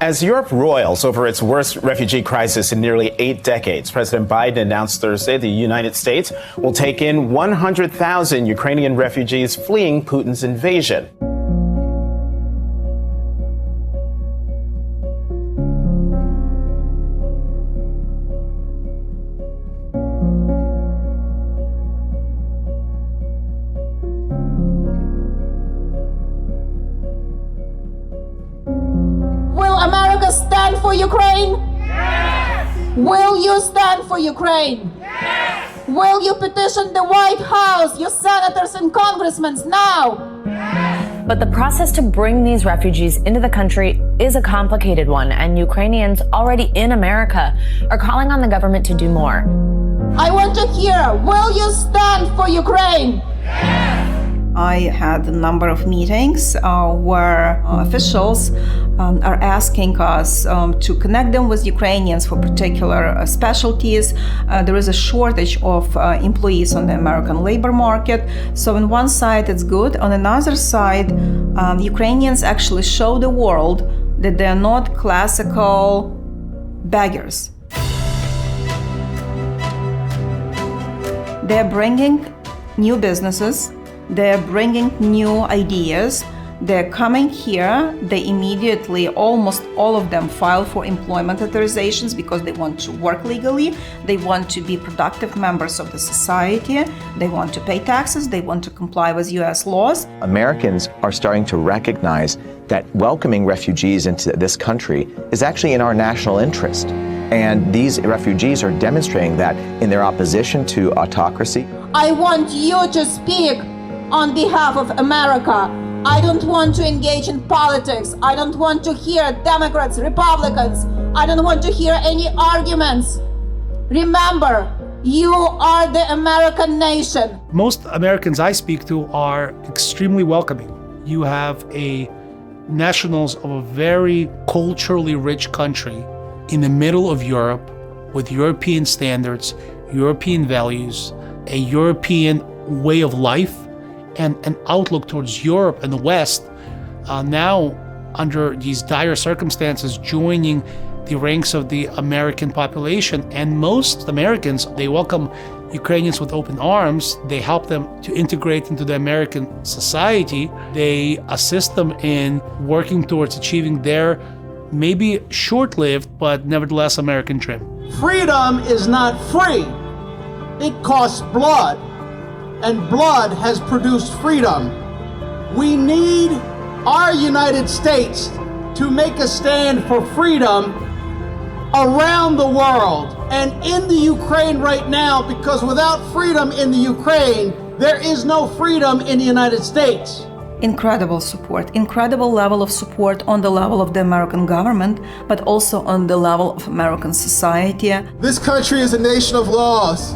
As Europe roils over its worst refugee crisis in nearly 8 decades, President Biden announced Thursday the United States will take in 100,000 Ukrainian refugees fleeing Putin's invasion. Will America stand for Ukraine? Yes! Will you stand for Ukraine? Yes! Will you petition the White House, your senators and congressmen now? Yes! But the process to bring these refugees into the country is a complicated one, and Ukrainians already in America are calling on the government to do more. I want to hear, will you stand for Ukraine? I had a number of meetings where officials are asking us to connect them with Ukrainians for particular specialties. There is a shortage of employees on the American labor market. So on one side it's good. On another side, Ukrainians actually show the world that they're not classical beggars. They're bringing new businesses. They're bringing new ideas. They're coming here. They immediately, almost all of them, file for employment authorizations because they want to work legally. They want to be productive members of the society. They want to pay taxes. They want to comply with U.S. laws. Americans are starting to recognize that welcoming refugees into this country is actually in our national interest. And these refugees are demonstrating that in their opposition to autocracy. I want you to speak on behalf of America. I don't want to engage in politics. I don't want to hear Democrats, Republicans. I don't want to hear any arguments. Remember, you are the American nation. Most Americans I speak to are extremely welcoming. You have nationals of a very culturally rich country in the middle of Europe with European standards, European values, a European way of life, and an outlook towards Europe and the West, now under these dire circumstances joining the ranks of the American population. And most Americans, they welcome Ukrainians with open arms. They help them to integrate into the American society. They assist them in working towards achieving their maybe short-lived but nevertheless American dream. Freedom is not free. It costs blood. And blood has produced freedom. We need our United States to make a stand for freedom around the world and in the Ukraine right now, because without freedom in the Ukraine, there is no freedom in the United States. Incredible support, incredible level of support on the level of the American government, but also on the level of American society. This country is a nation of laws,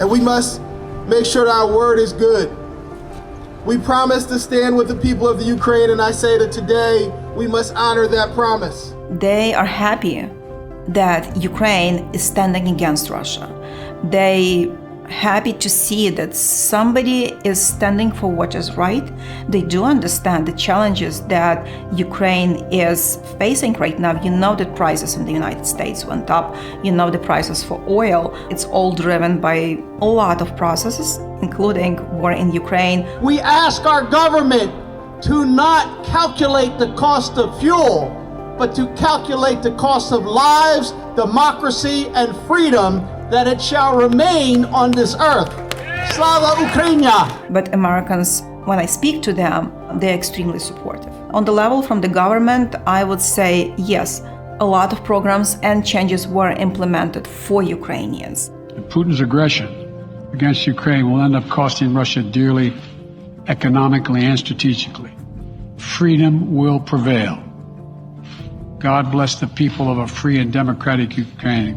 and we must make sure that our word is good. We promise to stand with the people of the Ukraine, and I say that today we must honor that promise. They are happy that Ukraine is standing against Russia. They happy to see that somebody is standing for what is right. They do understand the challenges that Ukraine is facing right now. You know that prices in the United States went up. You know the prices for oil. It's all driven by a lot of processes, including war in Ukraine. We ask our government to not calculate the cost of fuel, but to calculate the cost of lives, democracy, and freedom, that it shall remain on this earth. Slava Ukraina! But Americans, when I speak to them, they're extremely supportive. On the level from the government, I would say yes, a lot of programs and changes were implemented for Ukrainians. Putin's aggression against Ukraine will end up costing Russia dearly, economically and strategically. Freedom will prevail. God bless the people of a free and democratic Ukraine.